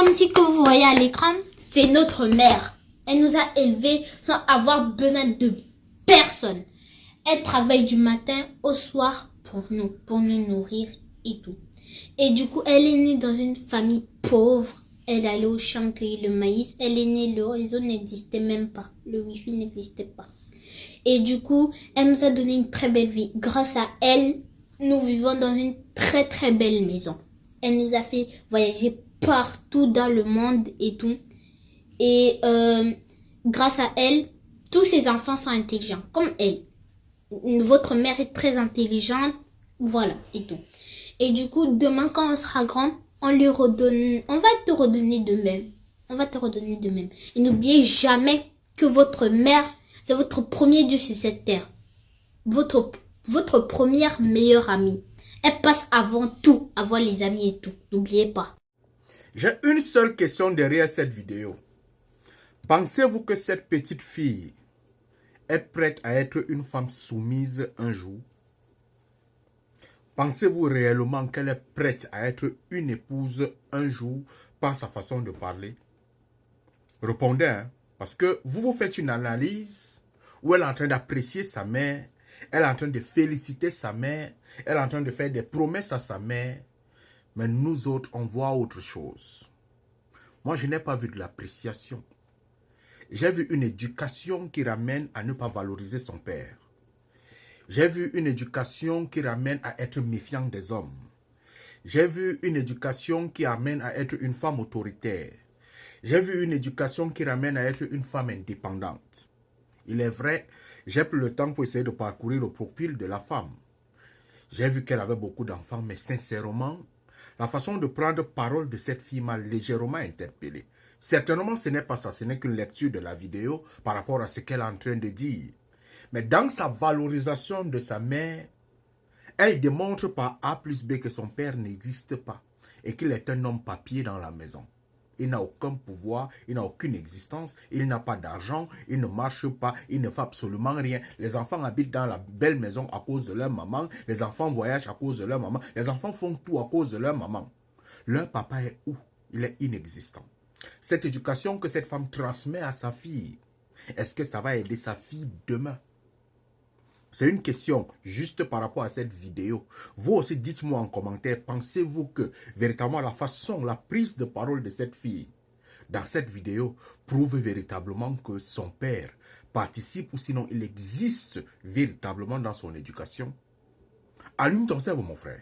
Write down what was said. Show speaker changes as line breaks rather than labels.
femme ici que vous voyez à l'écran, c'est notre mère. Elle nous a élevés sans avoir besoin de personne. Elle travaille du matin au soir pour nous nourrir et tout. Et du coup, elle est née dans une famille pauvre. Elle allait au champ cueillir le maïs. Elle est née, le réseau n'existait même pas. Le wifi n'existait pas. Et du coup, elle nous a donné une très belle vie. Grâce à elle, nous vivons dans une très très belle maison. Elle nous a fait voyager partout dans le monde et tout. Et grâce à elle, tous ses enfants sont intelligents, comme elle. Votre mère est très intelligente, voilà, et tout. Et du coup, demain, quand on sera grand, on va te redonner de même. On va te redonner de même. Et n'oubliez jamais que votre mère, c'est votre premier Dieu sur cette terre. Votre première meilleure amie. Elle passe avant tout, avant les amis et tout. N'oubliez pas.
J'ai une seule question derrière cette vidéo. Pensez-vous que cette petite fille est prête à être une femme soumise un jour? Pensez-vous réellement qu'elle est prête à être une épouse un jour par sa façon de parler? Répondez, hein? Parce que vous faites une analyse où elle est en train d'apprécier sa mère, elle est en train de féliciter sa mère, elle est en train de faire des promesses à sa mère, mais nous autres, on voit autre chose. Moi, je n'ai pas vu de l'appréciation. J'ai vu une éducation qui ramène à ne pas valoriser son père. J'ai vu une éducation qui ramène à être méfiant des hommes. J'ai vu une éducation qui amène à être une femme autoritaire. J'ai vu une éducation qui ramène à être une femme indépendante. Il est vrai, j'ai pris le temps pour essayer de parcourir le profil de la femme. J'ai vu qu'elle avait beaucoup d'enfants, mais sincèrement, la façon de prendre parole de cette fille m'a légèrement interpellé. Certainement, ce n'est pas ça, ce n'est qu'une lecture de la vidéo par rapport à ce qu'elle est en train de dire. Mais dans sa valorisation de sa mère, elle démontre par A plus B que son père n'existe pas et qu'il est un homme papier dans la maison. Il n'a aucun pouvoir, il n'a aucune existence, il n'a pas d'argent, il ne marche pas, il ne fait absolument rien. Les enfants habitent dans la belle maison à cause de leur maman, les enfants voyagent à cause de leur maman, les enfants font tout à cause de leur maman. Leur papa est où? Il est inexistant. Cette éducation que cette femme transmet à sa fille, est-ce que ça va aider sa fille demain? C'est une question juste par rapport à cette vidéo. Vous aussi, dites-moi en commentaire, pensez-vous que véritablement la façon, la prise de parole de cette fille dans cette vidéo prouve véritablement que son père participe ou sinon il existe véritablement dans son éducation? Allume ton cerveau, mon frère.